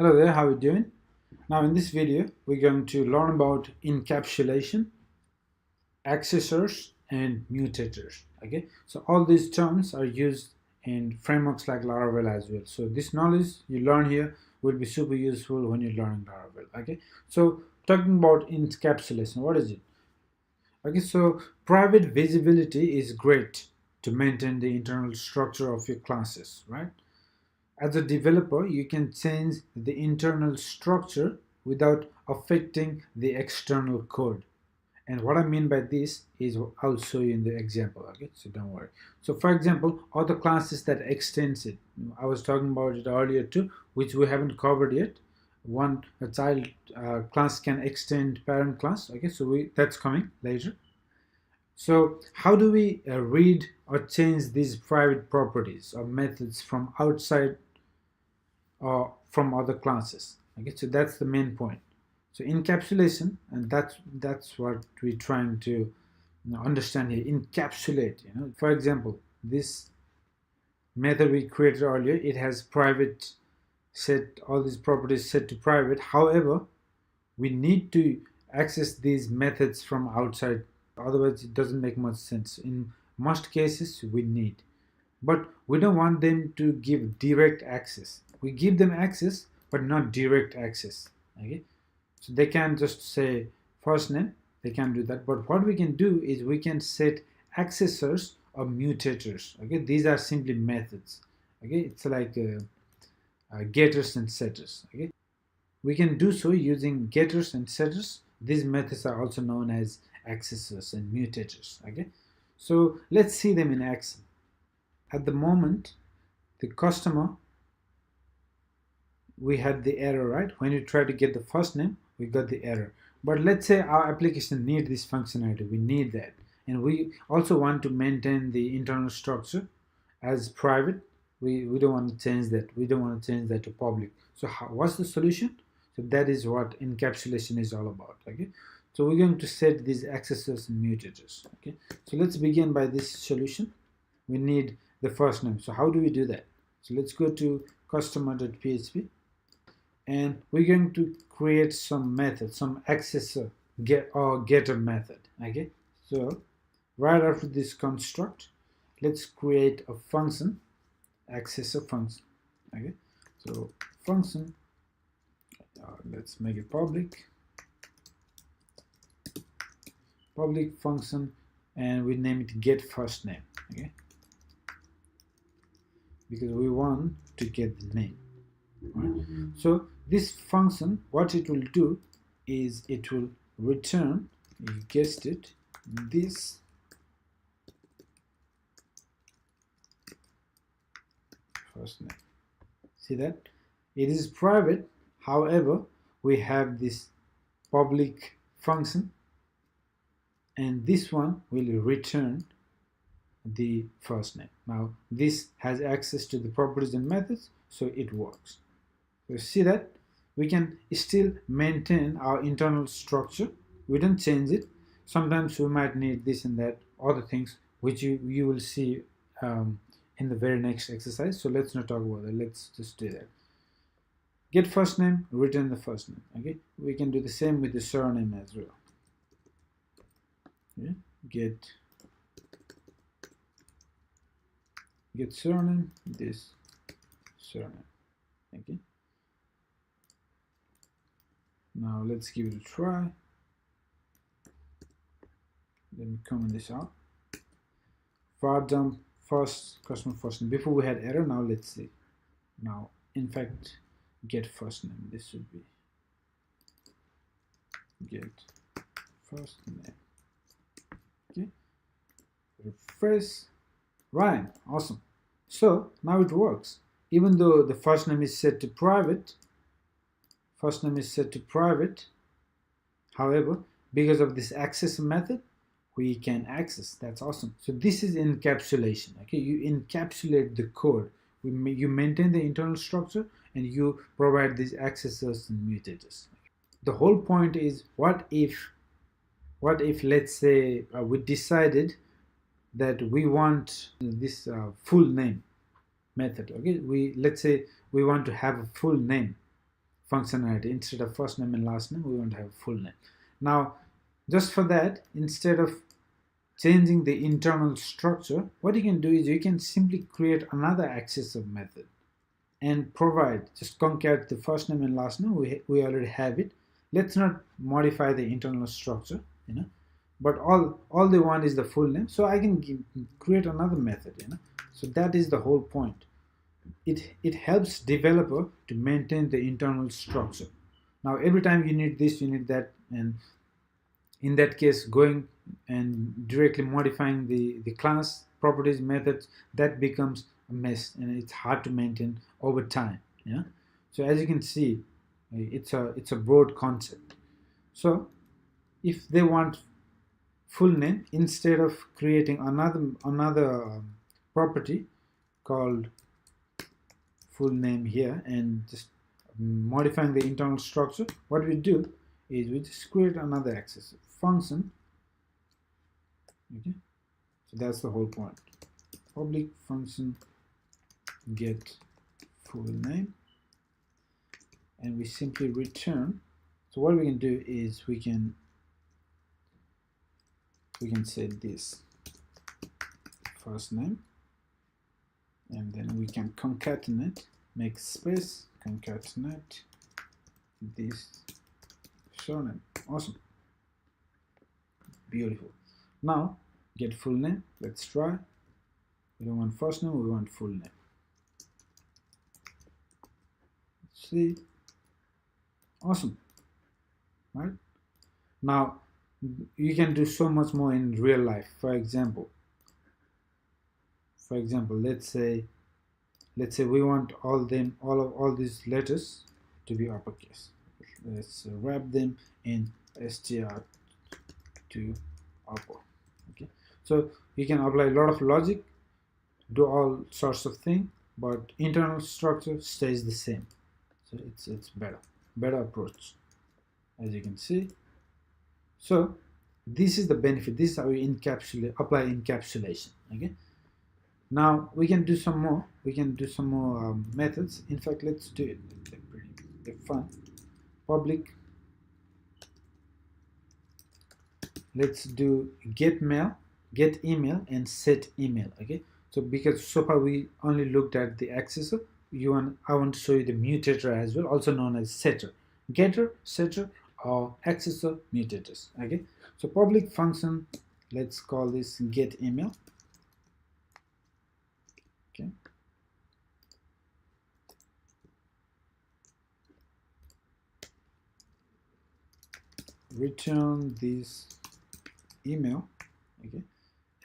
Hello there, how are you doing? Now in this video, we're going to learn about encapsulation, accessors, and mutators. Okay, so all these terms are used in frameworks like Laravel as well. So this knowledge you learn here will be super useful when you're learning Laravel. Okay, so talking about encapsulation, what is it? Okay, so private visibility is great to maintain the internal structure of your classes, right? As a developer, you can change the internal structure without affecting the external code. And what I mean by this is I'll show you in the example, okay? So don't worry. So for example, other classes that extends it. I was talking about it earlier too, which we haven't covered yet. A child class can extend parent class, okay? So that's coming later. So how do we read or change these private properties or methods from outside or from other classes? Okay, so that's the main point. So encapsulation, and that's what we're trying to understand here. Encapsulate. For example, this method we created earlier, it has private set, all these properties set to private. However, we need to access these methods from outside, otherwise it doesn't make much sense. In most cases we need, but we don't want them to give direct access. We give them access but not direct access. Okay, so they can just say first name, they can do that, but what we can do is we can set accessors or mutators. Okay, these are simply methods. Okay, it's like getters and setters. Okay, we can do so using getters and setters. These methods are also known as accessors and mutators. Okay, so let's see them in action. At the moment, the customer, we had the error, right? When you try to get the first name, we got the error. But let's say our application needs this functionality. We need that. And we also want to maintain the internal structure as private. We don't want to change that. We don't want to change that to public. So what's the solution? So that is what encapsulation is all about. Okay. So we're going to set these accessors and mutators. Okay. So let's begin by this solution. We need the first name. So how do we do that? So let's go to customer.php, and we're going to create some method, some accessor getter method. Okay, so right after this construct, let's create a function, accessor function. Okay, so function, let's make it public function, and we name it get first name. Okay, because we want to get the name. Right? So this function, what it will do is it will return, you guessed it, this first name. See that? It is private, however, we have this public function, and this one will return the first name. Now this has access to the properties and methods, so it works. So see that we can still maintain our internal structure. We don't change it. Sometimes we might need this and that other things, which you will see in the very next exercise. So let's not talk about that. Let's just do that. Get first name, return the first name. Okay, we can do the same with the surname as well. Okay? Get surname, this surname. Okay, now let's give it a try. Let me comment this out. Var dump first customer first name. Before we had error. Now let's see. Now in fact, get first name, this should be get first name. Okay, refresh. Right, awesome. So now it works. Even though the first name is set to private, however, because of this access method, we can access. That's awesome. So this is encapsulation. Okay, you encapsulate the code. You maintain the internal structure, and you provide these accessors and mutators. The whole point is, what if let's say we decided that we want this full name method. Okay, let's say we want to have a full name. functionality. Instead of first name and last name, we want to have full name. Now, just for that, instead of changing the internal structure, what you can do is you can simply create another accessor method and provide, just concat the first name and last name. We already have it. Let's not modify the internal structure, but all they want is the full name, so I can create another method. So that is the whole point. It helps developer to maintain the internal structure. Now every time you need this, you need that, and in that case, going and directly modifying the class properties methods, that becomes a mess and it's hard to maintain over time. So as you can see, it's a broad concept. So if they want full name, instead of creating another property called full name here and just modifying the internal structure, what we do is we just create another accessor function. Okay, so that's the whole point. Public function get full name, and we simply return. So what we can do is we can say this first name, and then we can concatenate, make space, concatenate this surname. Awesome, beautiful. Now get full name. Let's try. We don't want first name, we want full name. Let's see. Awesome, right? Now you can do so much more in real life. For example, let's say we want all these letters to be uppercase. Let's wrap them in str to upper. Okay, so you can apply a lot of logic, do all sorts of things, but internal structure stays the same. So it's better approach, as you can see. So this is the benefit. This is how we apply encapsulation. Okay, now we can do some more. Methods. In fact, let's do it. Pretty fun. Public. Let's do get email, and set email. Okay, so because so far we only looked at the accessor, I want to show you the mutator as well, also known as setter. Getter, setter, or accessor mutators. Okay, so public function, let's call this get email. Okay, return this email. Okay,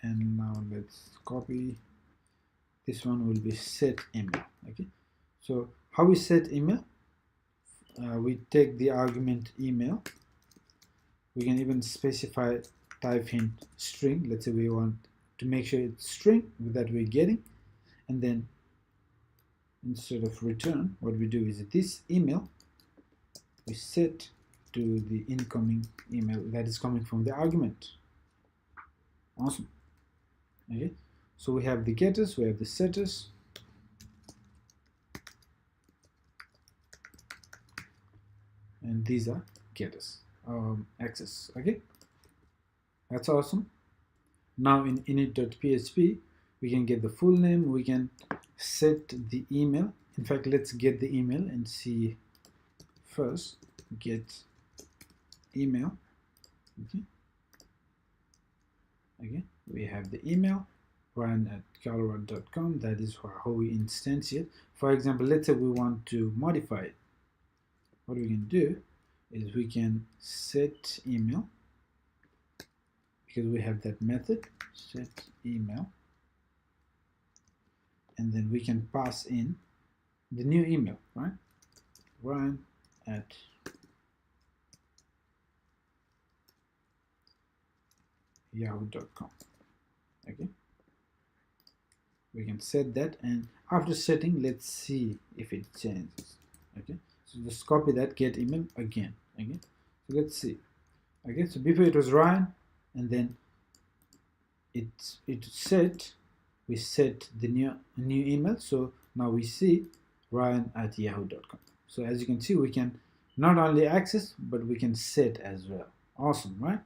and now let's copy this one, will be set email. Okay, so how we set email, we take the argument email. We can even specify type hint string. Let's say we want to make sure it's string that we're getting, and then instead of return, what we do is this email we set to the incoming email that is coming from the argument. Awesome. Okay, so we have the getters, we have the setters, and these are getters, access. Okay, that's awesome. Now in init.php, we can get the full name, we can set the email. In fact, let's get the email and see first. Get email. Okay, we have the email run at colorado.com. That is how we instantiate. For example, let's say we want to modify it. What we can do is we can set email, because we have that method set email, and then we can pass in the new email, right? Run at yahoo.com. Okay, we can set that, and after setting, let's see if it changes. Okay, so just copy that get email again. Okay, so let's see. Okay, so before it was Ryan, and then it set, we set the new email, so now we see Ryan at yahoo.com. So as you can see, we can not only access, but we can set as well. Awesome, right?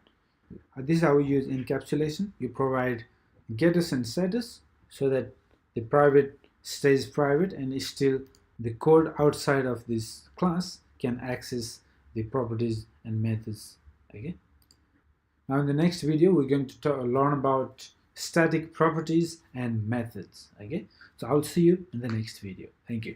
This is how we use encapsulation. You provide getters and setters so that the private stays private, and still the code outside of this class can access the properties and methods. Okay. Now in the next video, we're going to learn about static properties and methods. Okay. So I'll see you in the next video. Thank you.